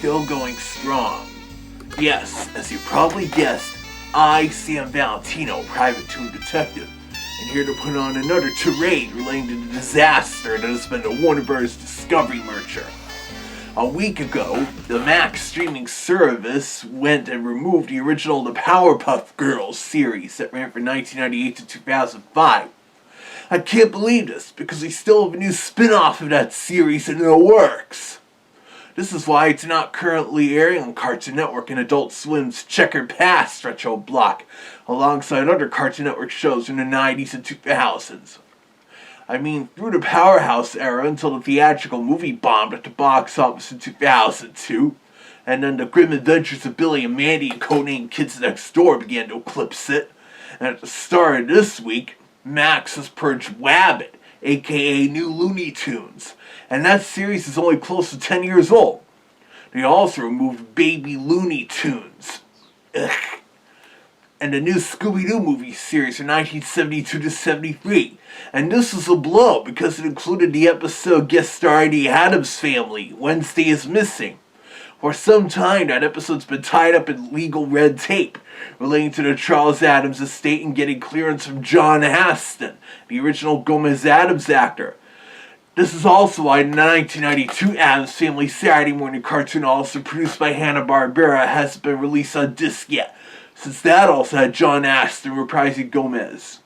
still going strong. Yes, as you probably guessed, I, Sam Valentino, private toon detective, am here to put on another tirade relating to the disaster that has been the Warner Bros. Discovery merger. A week ago, the Max streaming service went and removed the original The Powerpuff Girls series that ran from 1998 to 2005. I can't believe this, because we still have a new spin-off of that series in the works. This is why it's not currently airing on Cartoon Network and Adult Swim's Checkered Past retro block, alongside other Cartoon Network shows in the 90s and 2000s. I mean, through the Powerhouse era until the theatrical movie bombed at the box office in 2002, and then the Grim Adventures of Billy and Mandy and Codenamed Kids Next Door began to eclipse it, and at the start of this week, Max has purged Wabbit, aka New Looney Tunes, and that series is only close to 10 years old. They also removed Baby Looney Tunes. Ugh. And the new Scooby-Doo movie series from 1972 to 73. And this was a blow because it included the episode guest starring the Addams Family, Wednesday is Missing. For some time, that episode's been tied up in legal red tape relating to the Charles Addams estate and getting clearance from John Astin, the original Gomez-Addams actor. This is also why the 1992 Addams Family Saturday morning cartoon, also produced by Hanna-Barbera, hasn't been released on disc yet, since that also had John Astin reprising Gomez.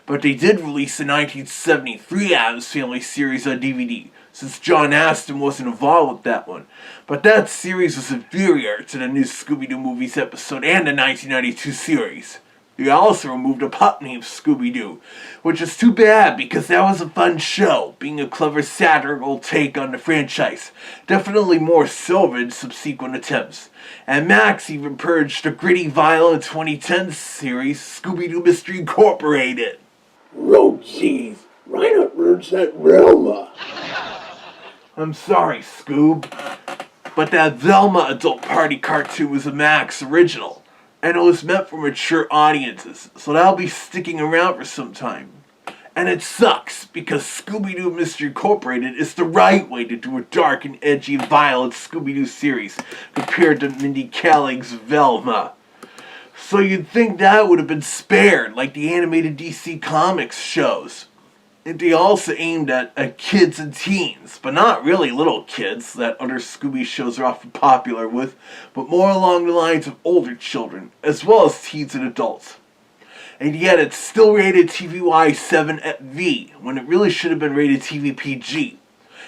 But they did release the 1973 Addams Family series on DVD, since John Astin wasn't involved with that one. But that series was inferior to the new Scooby-Doo movies episode and the 1992 series. They also removed a pup named Scooby-Doo, which is too bad because that was a fun show, being a clever satirical take on the franchise. Definitely more so than subsequent attempts. And Max even purged the gritty, violent 2010 series, Scooby-Doo Mystery Incorporated. Oh, jeez. Why not merge that Velma? I'm sorry, Scoob, but that Velma Adult Party cartoon was a Max original, and it was meant for mature audiences, so that'll be sticking around for some time. And it sucks, because Scooby-Doo Mystery Incorporated is the right way to do a dark and edgy, violent Scooby-Doo series, compared to Mindy Kaling's Velma. So you'd think that would have been spared, like the animated DC Comics shows. And they also aimed at kids and teens, but not really little kids that other Scooby shows are often popular with, but more along the lines of older children, as well as teens and adults. And yet it's still rated TVY 7 at V, when it really should have been rated TV PG.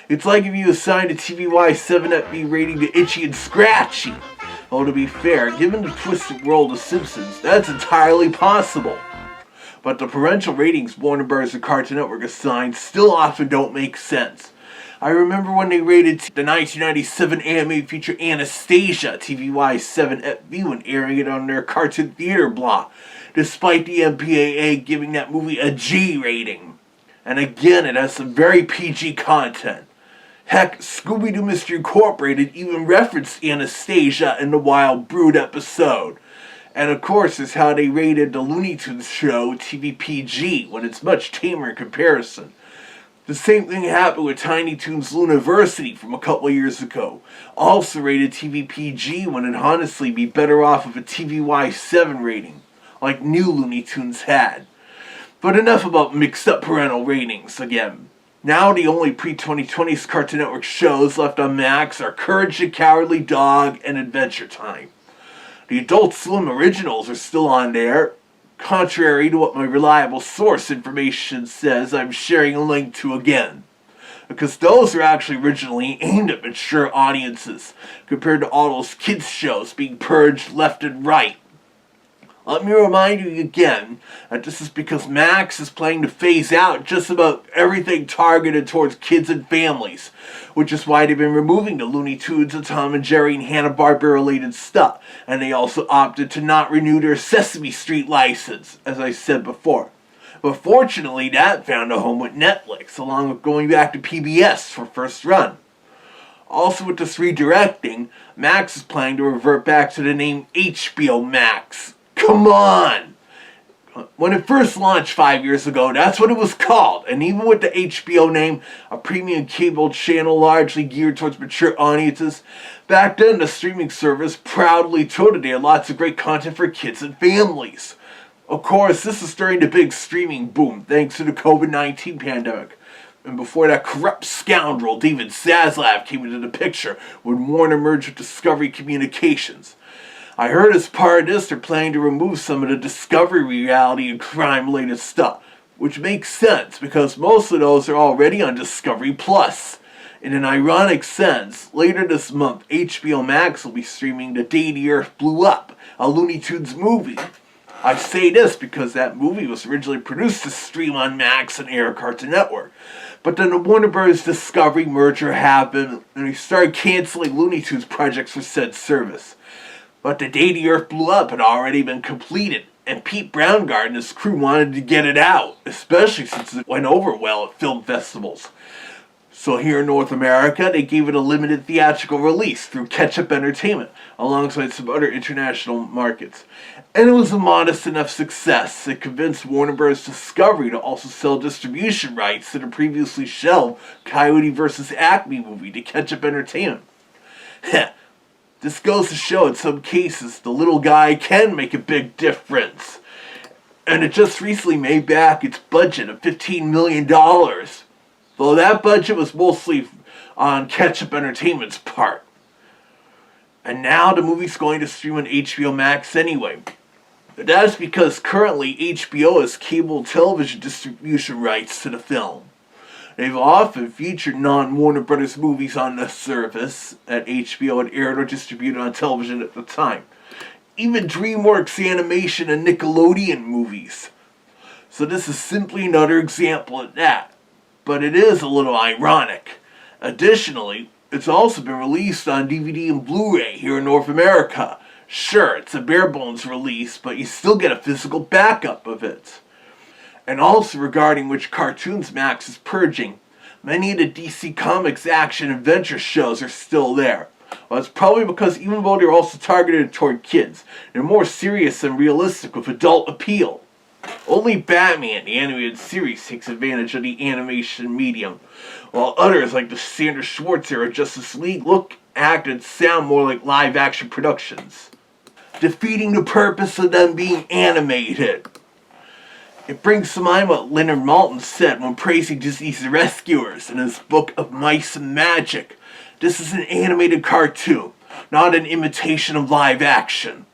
It's like if you assigned a TVY 7 at V rating to Itchy and Scratchy. Well, to be fair, given the twisted world of Simpsons, that's entirely possible. But the parental ratings Warner Bros. And Cartoon Network assigned still often don't make sense. I remember when they rated the 1997 animated feature Anastasia TVY 7 at V when airing it on their Cartoon Theater block, despite the MPAA giving that movie a G rating. And again, it has some very PG content. Heck, Scooby-Doo Mystery Incorporated even referenced Anastasia in the Wild Brood episode. And of course, is how they rated the Looney Tunes show TV PG when it's much tamer in comparison. The same thing happened with Tiny Toons Looniversity from a couple of years ago. Also rated TV PG when it'd honestly be better off of a TVY 7 rating, like New Looney Tunes had. But enough about mixed up parental ratings again. Now the only pre-2020s Cartoon Network shows left on Max are Courage the Cowardly Dog and Adventure Time. The Adult Swim originals are still on there, contrary to what my reliable source information says I'm sharing a link to again. Because those are actually originally aimed at mature audiences, compared to all those kids shows being purged left and right. Let me remind you again that this is because Max is planning to phase out just about everything targeted towards kids and families, which is why they've been removing the Looney Tunes and Tom and Jerry and Hanna-Barbera related stuff, and they also opted to not renew their Sesame Street license, as I said before. But fortunately, that found a home with Netflix, along with going back to PBS for first run. Also with this redirecting, Max is planning to revert back to the name HBO Max. Come on! When it first launched 5 years ago, that's what it was called. And even with the HBO name, a premium cable channel largely geared towards mature audiences, back then the streaming service proudly touted they had lots of great content for kids and families. Of course, this is during the big streaming boom, thanks to the COVID-19 pandemic. And before that corrupt scoundrel David Zaslav came into the picture when Warner merged with Discovery Communications. I heard as part of this they're planning to remove some of the Discovery reality and crime-related stuff, which makes sense because most of those are already on Discovery Plus. In an ironic sense, later this month, HBO Max will be streaming The Day the Earth Blew Up, a Looney Tunes movie. I say this because that movie was originally produced to stream on Max and air Cartoon Network. But then the Warner Bros. Discovery merger happened, and they started canceling Looney Tunes projects for said service. But The Day the Earth Blew Up had already been completed, and Pete Browngardt and his crew wanted to get it out, especially since it went over well at film festivals. So here in North America, they gave it a limited theatrical release through Ketchup Entertainment, alongside some other international markets. And it was a modest enough success that convinced Warner Bros. Discovery to also sell distribution rights to the previously shelved Coyote vs. Acme movie to Ketchup Entertainment. Heh. This goes to show in some cases the little guy can make a big difference. And it just recently made back its budget of $15 million. Though that budget was mostly on Ketchup Entertainment's part. And now the movie's going to stream on HBO Max anyway. That's because currently HBO has cable television distribution rights to the film. They've often featured non-Warner Brothers movies on the service that HBO had aired or distributed on television at the time. Even DreamWorks Animation and Nickelodeon movies. So this is simply another example of that. But it is a little ironic. Additionally, it's also been released on DVD and Blu-ray here in North America. Sure, it's a bare bones release, but you still get a physical backup of it. And also regarding which cartoons Max is purging, many of the DC Comics action adventure shows are still there. Well, it's probably because even though they're also targeted toward kids, they're more serious and realistic with adult appeal. Only Batman, the animated series, takes advantage of the animation medium, while others like the Sandra Schwartz era Justice League look, act, and sound more like live-action productions, defeating the purpose of them being animated. It brings to mind what Leonard Maltin said when praising Disney's Rescuers in his book of Mice and Magic. This is an animated cartoon, not an imitation of live action.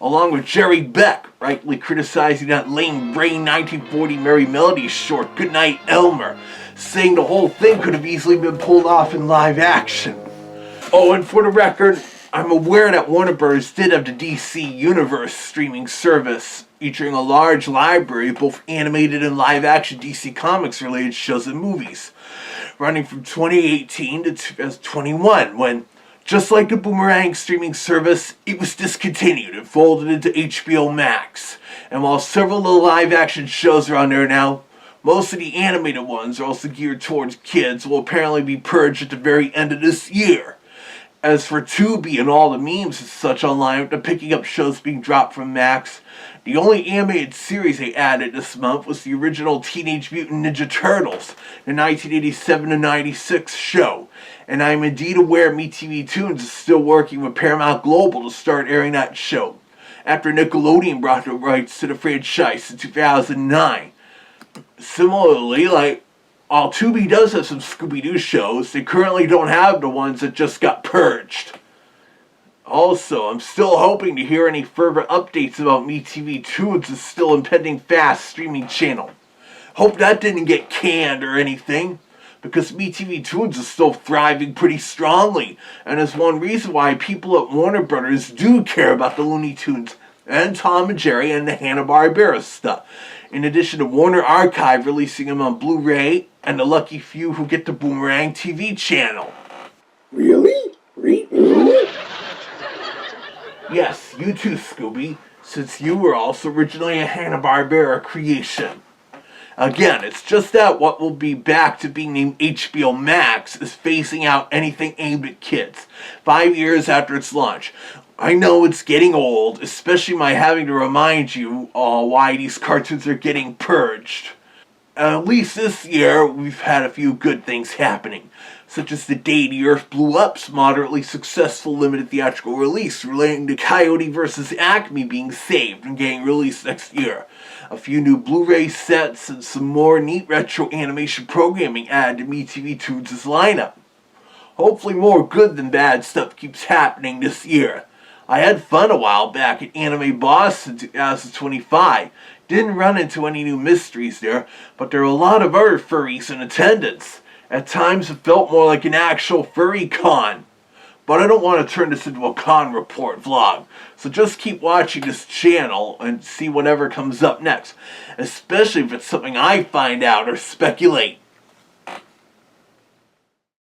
Along with Jerry Beck, rightly criticizing that lame brain 1940 Merry Melodies short, Goodnight Elmer, saying the whole thing could have easily been pulled off in live action. Oh, and for the record, I'm aware that Warner Bros. Did have the DC Universe streaming service, featuring a large library of both animated and live-action DC Comics-related shows and movies, running from 2018 to 2021, when, just like the Boomerang streaming service, it was discontinued and folded into HBO Max. And while several of the live-action shows are on there now, most of the animated ones are also geared towards kids, will apparently be purged at the very end of this year. As for Tubi and all the memes and such online with the picking up shows being dropped from Max, the only animated series they added this month was the original Teenage Mutant Ninja Turtles, the 1987 to 96 show. And I'm indeed aware MeTV Toons is still working with Paramount Global to start airing that show, after Nickelodeon brought the rights to the franchise in 2009. Similarly, while Tubi does have some Scooby-Doo shows, they currently don't have the ones that just got purged. Also, I'm still hoping to hear any further updates about MeTV Toons' still impending fast streaming channel. Hope that didn't get canned or anything, because MeTV Toons is still thriving pretty strongly, and is one reason why people at Warner Brothers do care about the Looney Tunes and Tom and Jerry and the Hanna-Barbera stuff, in addition to Warner Archive releasing them on Blu-ray and the lucky few who get the Boomerang TV channel. Really? Yes, you too, Scooby, since you were also originally a Hanna-Barbera creation. Again, it's just that what will be back to being named HBO Max is phasing out anything aimed at kids, 5 years after its launch. I know it's getting old, especially my having to remind you why these cartoons are getting purged. At least this year, we've had a few good things happening, such as the Day the Earth Blew Up's moderately successful limited theatrical release relating to Coyote vs. Acme being saved and getting released next year. A few new Blu-ray sets and some more neat retro animation programming added to MeTV Toons' lineup. Hopefully more good than bad stuff keeps happening this year. I had fun a while back at Anime Boston 2025. Didn't run into any new mysteries there, but there were a lot of other furries in attendance. At times it felt more like an actual furry con. But I don't want to turn this into a con report vlog, so just keep watching this channel and see whatever comes up next, especially if it's something I find out or speculate.